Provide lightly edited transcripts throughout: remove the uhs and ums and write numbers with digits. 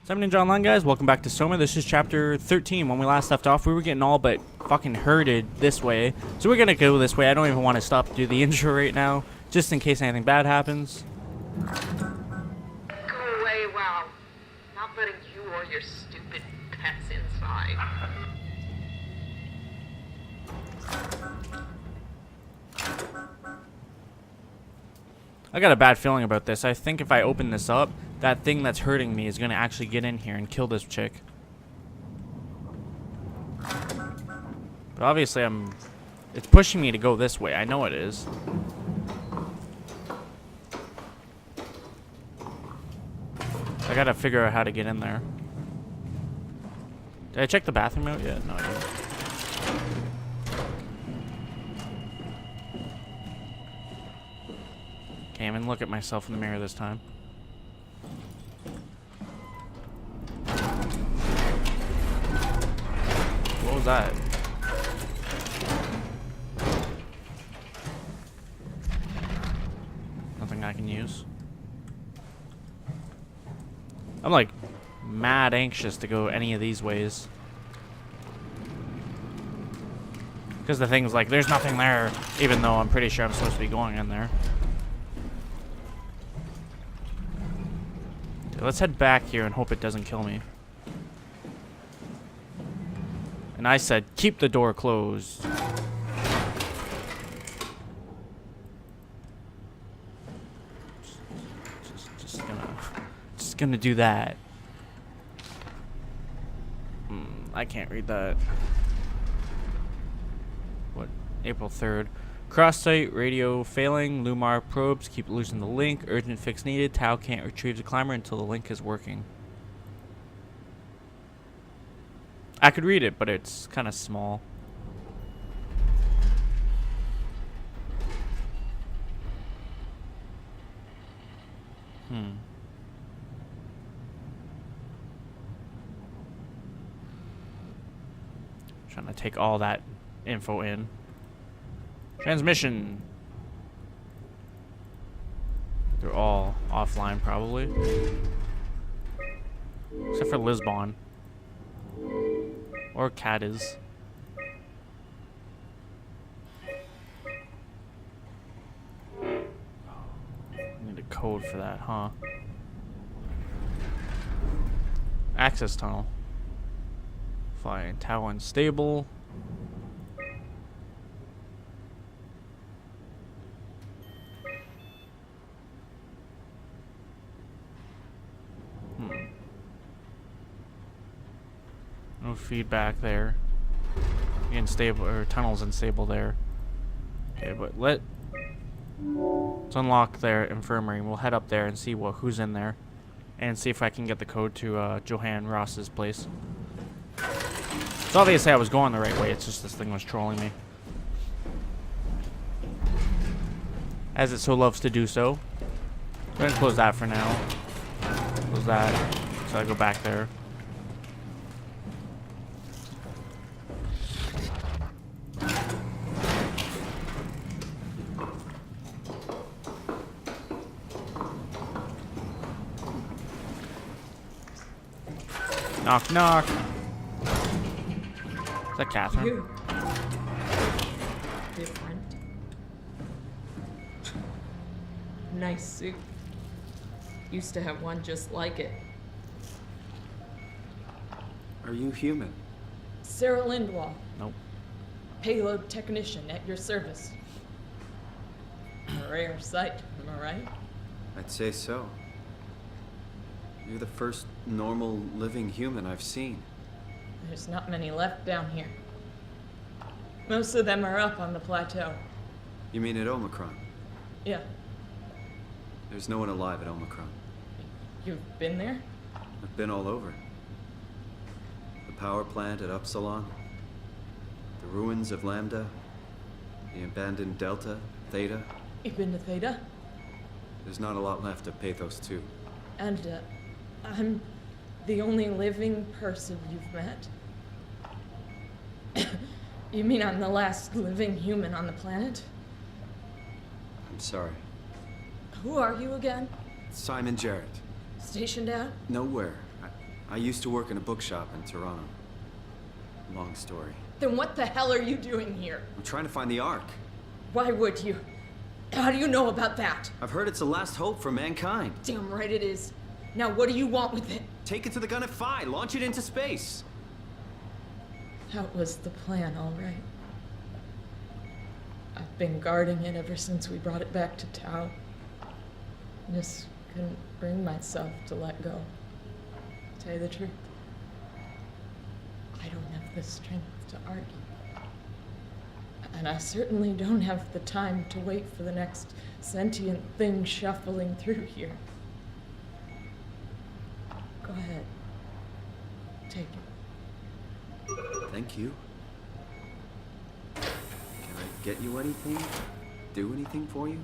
Sup Ninja Online guys, welcome back to Soma. This is chapter 13. When we last left off, we were getting all but fucking herded this way. So we're gonna go this way. I don't even want to stop to do the intro right now, just in case anything bad happens. Go away, wow. Not letting you or your stupid pets inside. I got a bad feeling about this. I think if I open this up, that thing that's hurting me is gonna actually get in here and kill this chick. But obviously it's pushing me to go this way. I know it is. I gotta figure out how to get in there. Did I check the bathroom out yet? No, I didn't. Can't even look at myself in the mirror this time. What was that? Nothing I can use. I'm like mad anxious to go any of these ways. Because the thing's like, there's nothing there, even though I'm pretty sure I'm supposed to be going in there. Okay, let's head back here and hope it doesn't kill me. And I said, keep the door closed. Just gonna do that. I can't read that. What? April 3rd. Cross-site, radio failing, Lumar probes, keep losing the link, urgent fix needed, Tau can't retrieve the climber until the link is working. I could read it, but it's kind of small. Trying to take all that info in. Transmission. They're all offline, probably. Except for Lisbon. Or Cadiz. Need a code for that, huh? Access tunnel. Fine. Tau unstable. No feedback there. Unstable, or tunnel's unstable there. Okay, but let's unlock their infirmary. We'll head up there and see who's in there, and see if I can get the code to Johann Ross's place. So obviously I was going the right way. It's just this thing was trolling me, as it so loves to do so. Go ahead and close that for now. Close that. So I go back there. Knock, knock. Is that Catherine? You. Different. Nice suit. Used to have one just like it. Are you human? Sarah Lindwall, Nope. payload technician at your service. A rare sight, am I right? I'd say so. You're the first normal living human I've seen. There's not many left down here. Most of them are up on the plateau. You mean at Omicron? Yeah, There's no one alive at Omicron. you've been there? I've been all over. The power plant at Upsilon, the ruins of Lambda, the abandoned Delta, Theta. You've been to Theta? There's not a lot left of Pathos 2. And, I'm the only living person you've met? You mean I'm the last living human on the planet? I'm sorry. Who are you again? Simon Jarrett. Stationed out? Nowhere. I used to work in a bookshop in Toronto. Long story. Then what the hell are you doing here? I'm trying to find the Ark. Why would you? How do you know about that? I've heard it's the last hope for mankind. Damn right it is. Now what do you want with it? Take it to the Gun at Phi. Launch it into space. That was the plan, all right. I've been guarding it ever since we brought it back to Tau. Just couldn't bring myself to let go. To tell you the truth, I don't have the strength to argue. And I certainly don't have the time to wait for the next sentient thing shuffling through here. Go ahead. Take it. Thank you. Can I get you anything? Do anything for you?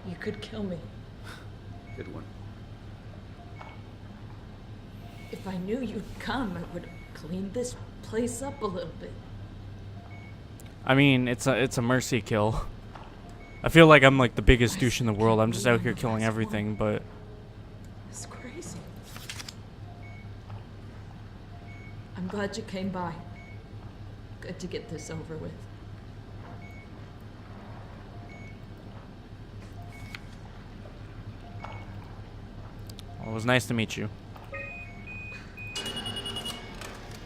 You could kill me. Good one. If I knew you'd come, I would have cleaned this place up a little bit. I mean, it's a mercy kill. I feel like I'm like the biggest douche in the world. I'm just out here killing everything, but It's crazy. I'm glad you came by. Good to get this over with. well, it was nice to meet you.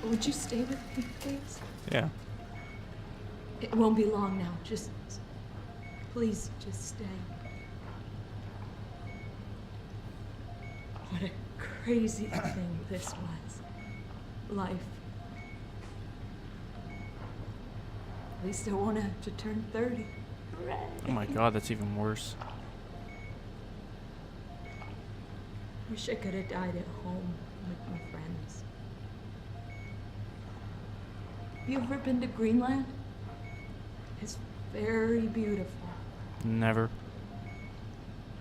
Would you stay with me, please? Yeah. It won't be long now. Please, just stay. What a crazy thing this was. Life. At least I won't have to turn 30. Hooray. Oh my god, that's even worse. Wish I could have died at home with my friends. You ever been to Greenland? It's very beautiful. Never.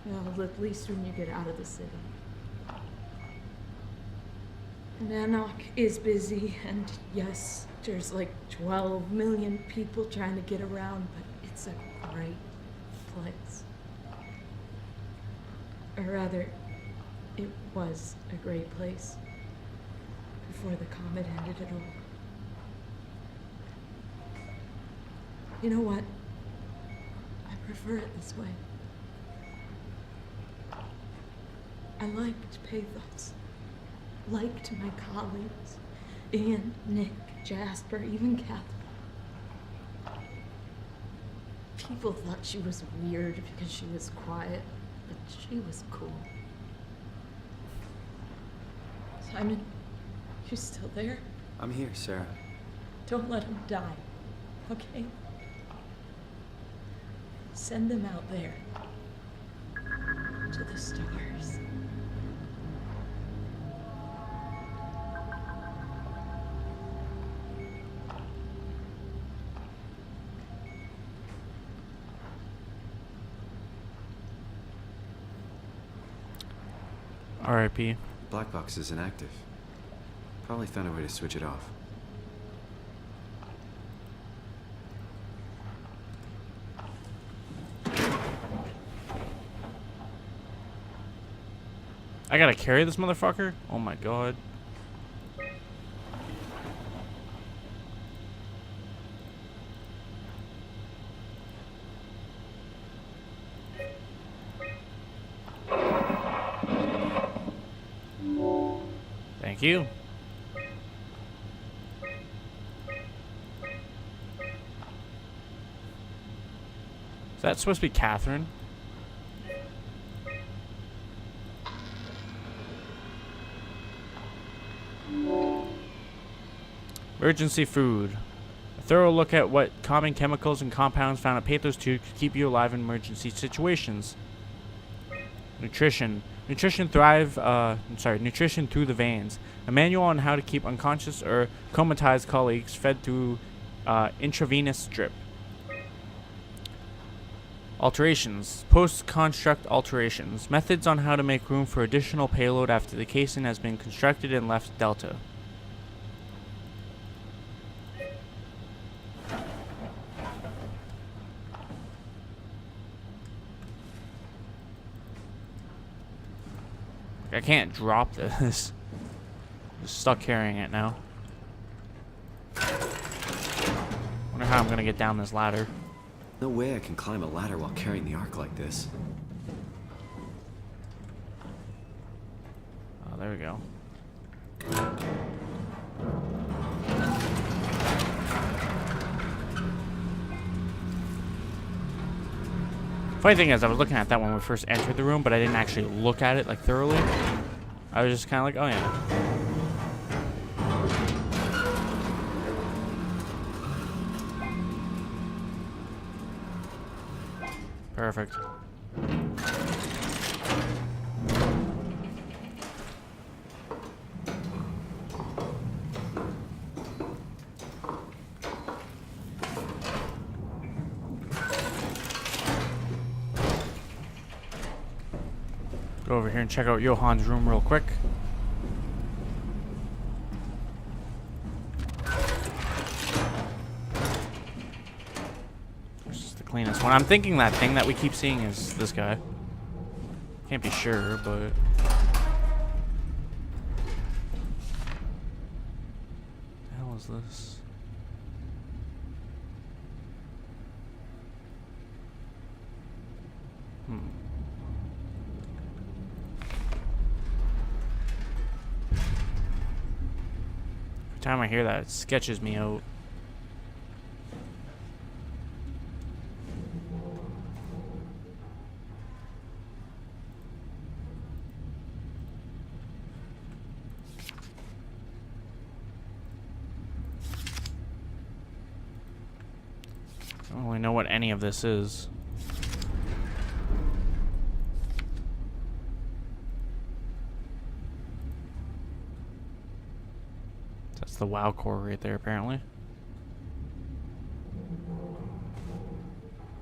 Well, at least when you get out of the city. Nanook is busy, and yes, there's like 12 million people trying to get around, but it's a great place. Or rather, it was a great place before the comet ended it all. You know what? I prefer it this way. I liked pathos. Liked my colleagues. Ian, Nick, Jasper, even Catherine. People thought she was weird because she was quiet, but she was cool. Simon, you still there? I'm here, Sarah. Don't let him die, okay? Send them out there. To the stars. R.I.P. Black box is inactive. Probably found a way to switch it off. I gotta carry this motherfucker? Oh my god. Thank you. Is that supposed to be Catherine? Emergency food. A thorough look at what common chemicals and compounds found at Pathos 2 could keep you alive in emergency situations. Nutrition. Nutrition through the veins. A manual on how to keep unconscious or comatized colleagues fed through intravenous drip. Alterations. Post-construct alterations. Methods on how to make room for additional payload after the casing has been constructed and left Delta. I can't drop this. Just stuck carrying it now. Wonder how I'm gonna get down this ladder. No way I can climb a ladder while carrying the ark like this. Oh, there we go. Funny thing is, I was looking at that when we first entered the room, but I didn't actually look at it like thoroughly. I was just kind of like, oh yeah. Perfect. Go over here and check out Johan's room real quick. This is the cleanest one. I'm thinking that thing that we keep seeing is this guy. Can't be sure, but... What the hell is this? Every time I hear that, it sketches me out. I don't really know what any of this is. That's the WoW core right there, apparently.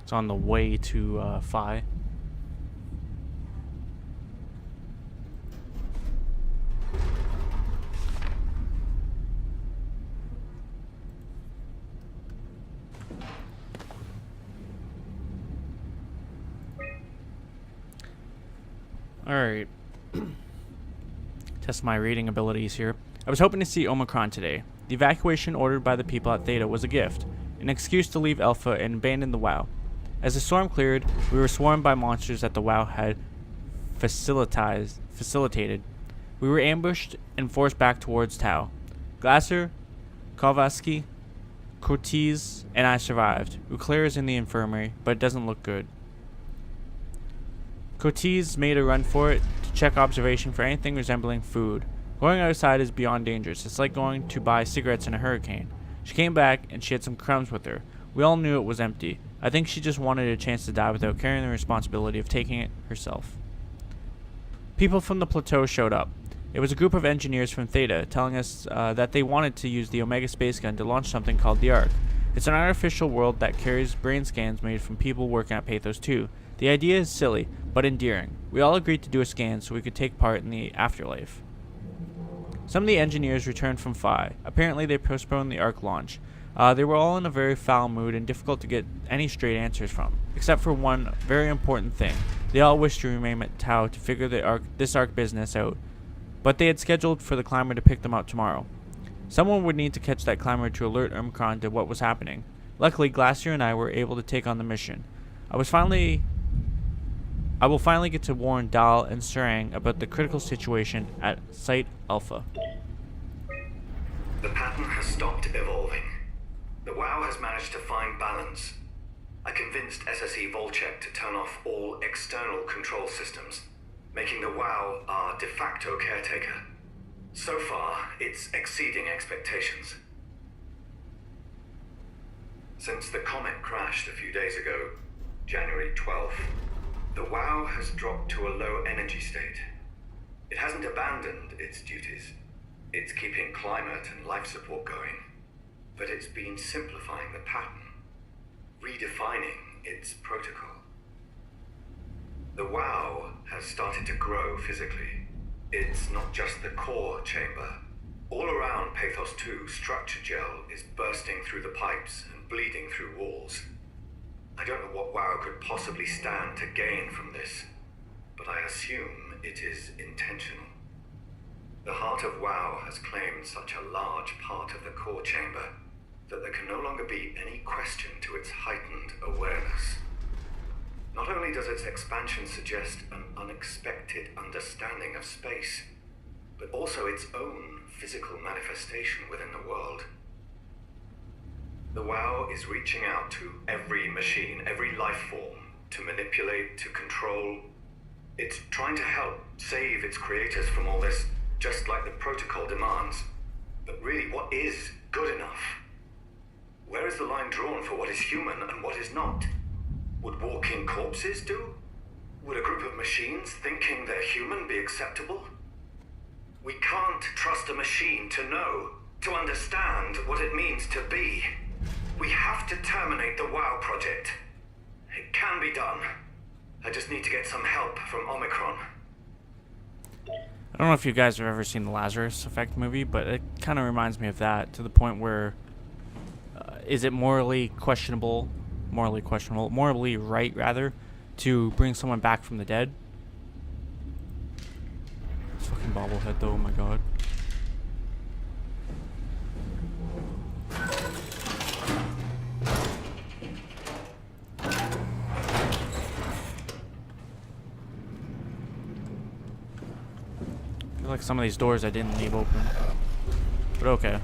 It's on the way to Phi. Alright. Test my reading abilities here. I was hoping to see Omicron today. The evacuation ordered by the people at Theta was a gift, an excuse to leave Alpha and abandon the WoW. As the storm cleared, we were swarmed by monsters that the WoW had facilitated. We were ambushed and forced back towards Tau. Glasser, Kovaski, Cortez, and I survived. Uclair is in the infirmary, but it doesn't look good. Cortez made a run for it to check observation for anything resembling food. Going outside is beyond dangerous. It's like going to buy cigarettes in a hurricane. She came back and she had some crumbs with her. We all knew it was empty. I think she just wanted a chance to die without carrying the responsibility of taking it herself. People from the plateau showed up. It was a group of engineers from Theta telling us that they wanted to use the Omega space gun to launch something called the Ark. It's an artificial world that carries brain scans made from people working at Pathos 2. The idea is silly, but endearing. We all agreed to do a scan so we could take part in the afterlife. Some of the engineers returned from Phi. Apparently they postponed the Ark launch. They were all in a very foul mood and difficult to get any straight answers from, except for one very important thing. They all wished to remain at Tau to figure this Ark business out, but they had scheduled for the climber to pick them up tomorrow. Someone would need to catch that climber to alert Omicron to what was happening. Luckily, Glacier and I were able to take on the mission. I will finally get to warn Dal and Serang about the critical situation at Site Alpha. The pattern has stopped evolving. The WoW has managed to find balance. I convinced SSE Volchek to turn off all external control systems, making the WoW our de facto caretaker. So far, it's exceeding expectations. Since the comet crashed a few days ago, January 12th, the WoW has dropped to a low energy state. It hasn't abandoned its duties. It's keeping climate and life support going, but it's been simplifying the pattern, redefining its protocol. The WoW has started to grow physically. It's not just the core chamber. All around Pathos 2, structure gel is bursting through the pipes and bleeding through walls. I don't know what WoW could possibly stand to gain from this, but I assume it is intentional. The heart of WoW has claimed such a large part of the core chamber that there can no longer be any question to its heightened awareness. Not only does its expansion suggest an unexpected understanding of space, but also its own physical manifestation within the world. The WoW is reaching out to every machine, every life form, to manipulate, to control. It's trying to help save its creators from all this, just like the protocol demands. But really, what is good enough? Where is the line drawn for what is human and what is not? Would walking corpses do? Would a group of machines thinking they're human be acceptable? We can't trust a machine to know, to understand what it means to be. We have to terminate the WoW project. It can be done. I just need to get some help from Omicron. I don't know if you guys have ever seen the Lazarus Effect movie, but it kind of reminds me of that, to the point where is it morally right, rather, to bring someone back from the dead? This fucking bobblehead, though, oh my god. I feel like some of these doors I didn't leave open, but okay.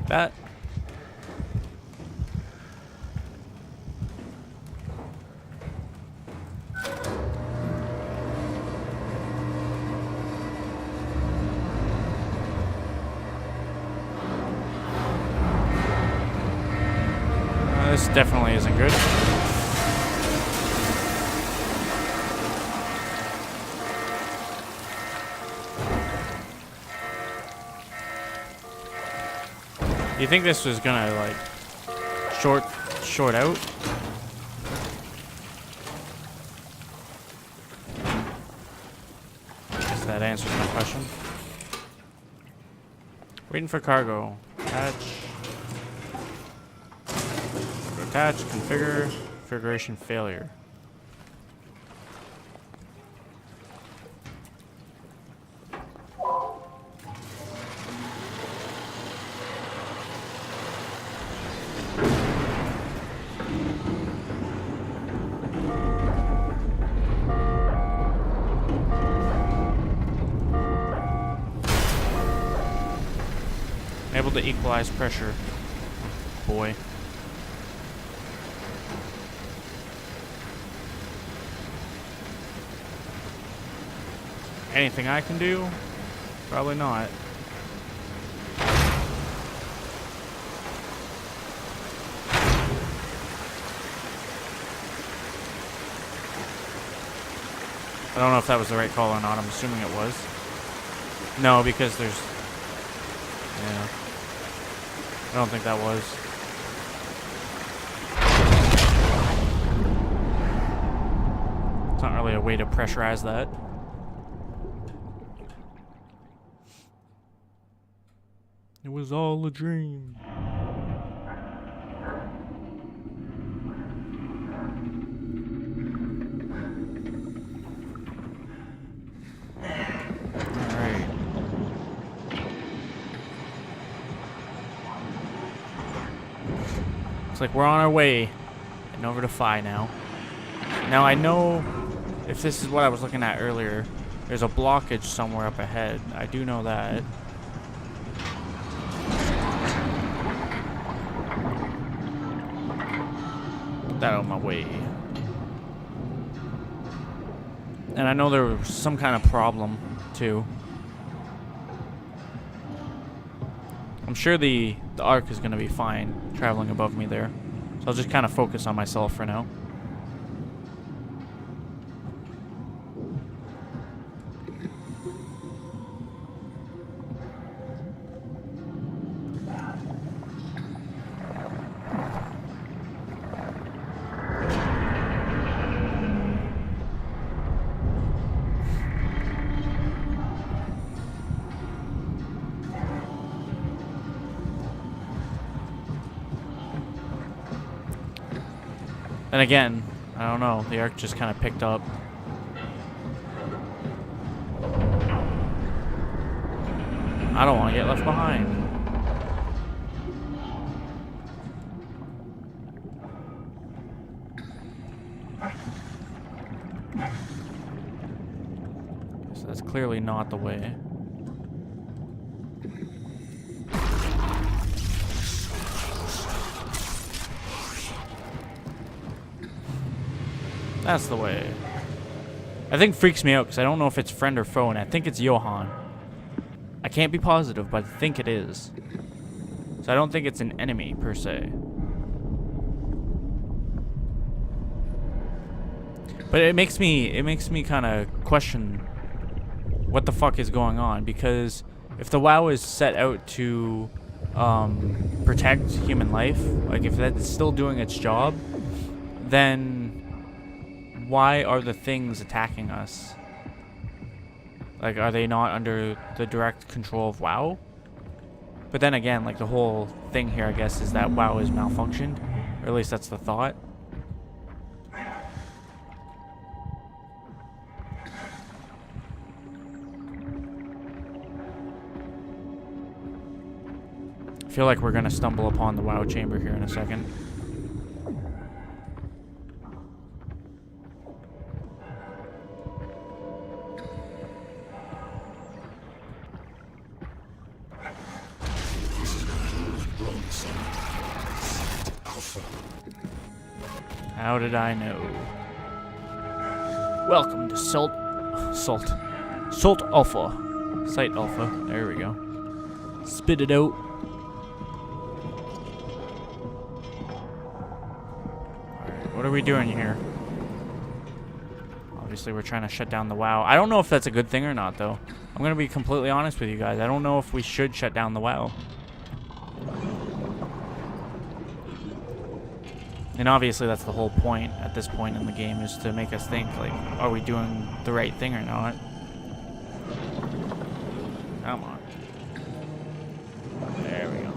That. This definitely isn't good. Do you think this was gonna like short out? Guess that answers my question. Waiting for cargo. Attach. Attach. Configure. Configuration failure. Able to equalize pressure. Boy. Anything I can do? Probably not. I don't know if that was the right call or not. I'm assuming it was. No, because there's... Yeah. I don't think that was. It's not really a way to pressurize that. It was all a dream. Alright. Looks like we're on our way. Heading over to Phi now. Now I know if this is what I was looking at earlier, there's a blockage somewhere up ahead. I do know that. Put that out of my way. And I know there was some kind of problem too. I'm sure the arc is going to be fine traveling above me there. So I'll just kind of focus on myself for now. And again, I don't know. The arc just kind of picked up. I don't want to get left behind. So that's clearly not the way. That's the way. I think freaks me out because I don't know if it's friend or foe, and I think it's Johann. I can't be positive, but I think it is. So I don't think it's an enemy per se. But it makes me kind of question what the fuck is going on, because if the WoW is set out to protect human life, like if that's still doing its job, then why are the things attacking us? Like, are they not under the direct control of WoW? But then again, like, the whole thing here, I guess, is that WoW is malfunctioned. Or at least that's the thought. I feel like we're gonna stumble upon the WoW chamber here in a second. How did I know? Welcome to Salt Alpha. Site Alpha. There we go. Spit it out. Alright, what are we doing here? Obviously we're trying to shut down the WoW. I don't know if that's a good thing or not, though. I'm gonna be completely honest with you guys. I don't know if we should shut down the WoW. And obviously that's the whole point at this point in the game, is to make us think, like, are we doing the right thing or not? Come on. There we go.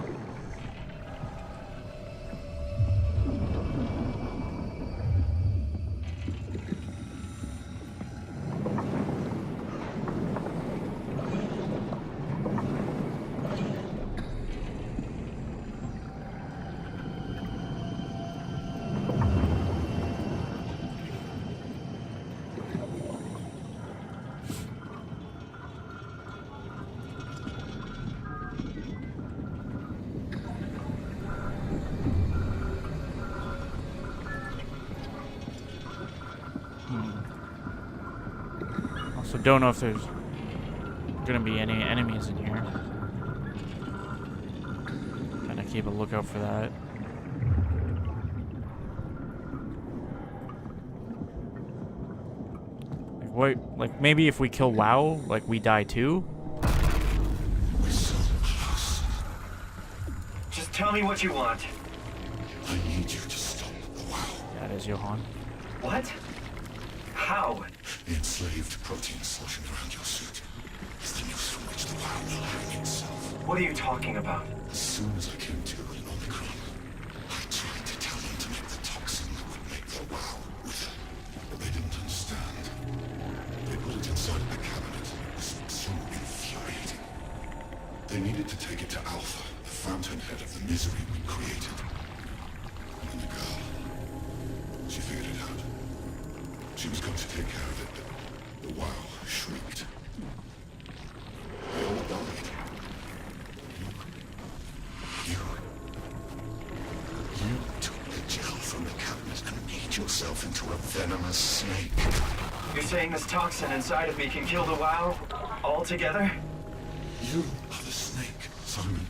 Also, don't know if there's gonna be any enemies in here. Kinda keep a lookout for that. Like, what? Like, maybe if we kill WoW, like, we die too? Just tell me what you want. I need you to stop the WoW. Yeah, it is Johann. What? How? The enslaved protein sloshing around your suit is the noose from which the WoW will hang itself. What are you talking about? As soon as I came to in Omicron, I tried to tell them to make the toxin that would make the WoW wither, but they didn't understand. They put it inside the cabinet. It was so infuriating. They needed to take it to Alpha, the fountainhead of the misery we created. And then the girl, she figured it out. She was going to take care of it, but the WoW shrieked. They all died. You took the gel from the cabinet and made yourself into a venomous snake. You're saying this toxin inside of me can kill the WoW altogether? You are the snake, Simon.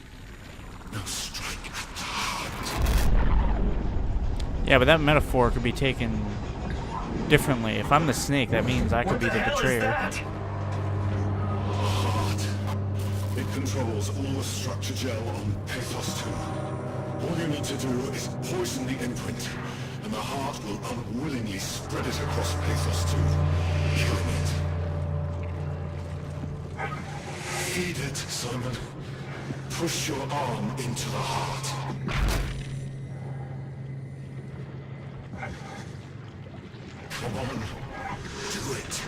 Now strike at the heart. Yeah, but that metaphor could be taken differently. If I'm the snake, that means I could What be the the hell is betrayer. that? Heart. It controls all the structure gel on Pathos 2. All you need to do is poison the imprint, and the heart will unwillingly spread it across Pathos 2, killing it. Feed it, Simon. Push your arm into the heart. Come on. Do it.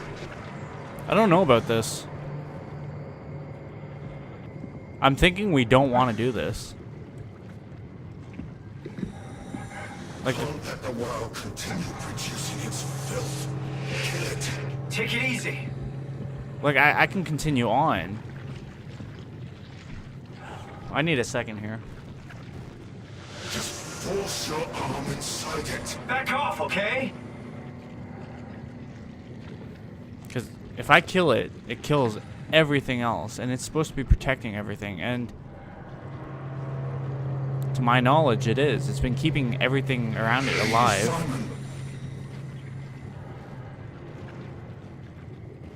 I don't know about this. I'm thinking we don't want to do this. Like, Don't let the WoW continue producing its filth. Kill it. Take it easy. like I can continue on. I need a second here. Just force your arm inside it. Back off, okay? Because if I kill it, it kills everything else. And it's supposed to be protecting everything. And to my knowledge, it is. It's been keeping everything around it alive. Simon,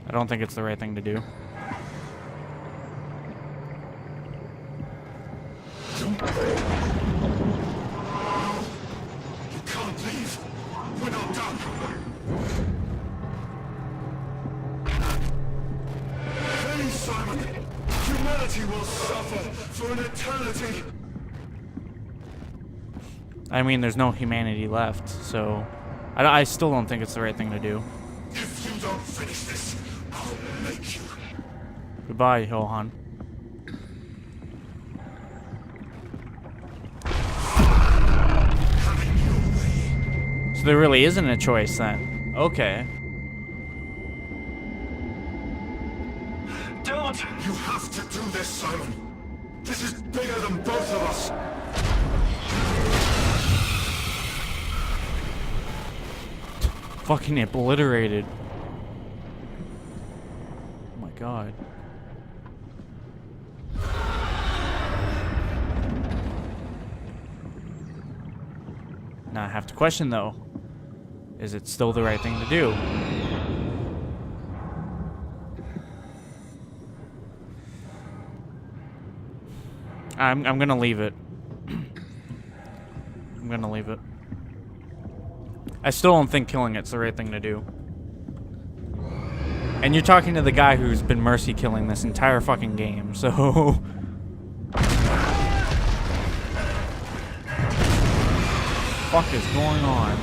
I don't think it's the right thing to do. you can't leave. We're not done. Please, Simon. Humanity will suffer for an eternity. I mean, there's no humanity left, so I still don't think it's the right thing to do. If you don't finish this, I'll make you. Goodbye, Johan. So there really isn't a choice then. Okay. Don't! You have to do this, Simon. This is bigger than both of us. Fucking obliterated. Oh my god. Now I have to question though. Is it still the right thing to do? I'm gonna leave it. I'm gonna leave it. I still don't think killing it's the right thing to do. And you're talking to the guy who's been mercy killing this entire fucking game, so... Fuck is going on?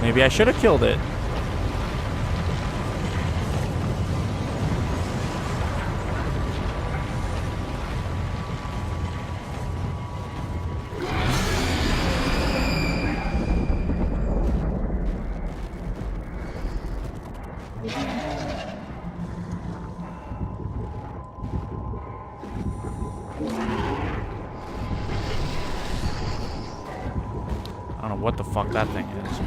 Maybe I should have killed it. I don't know what the fuck that thing is.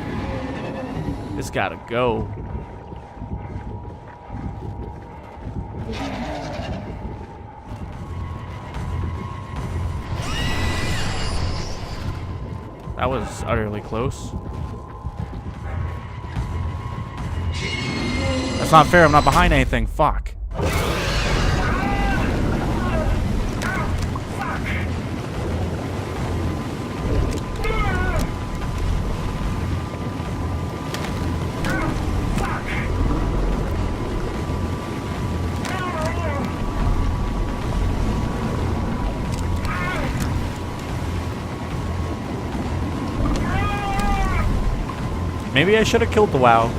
It's gotta go. That was utterly close. That's not fair, I'm not behind anything. Fuck. Maybe I should have killed the WoW.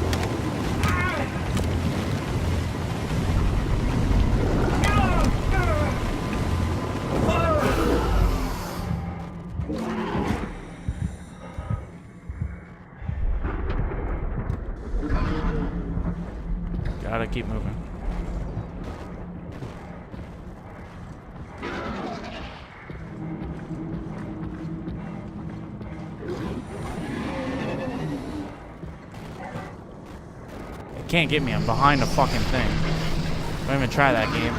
Gotta keep moving. Can't get me, I'm behind a fucking thing. Don't even try that game.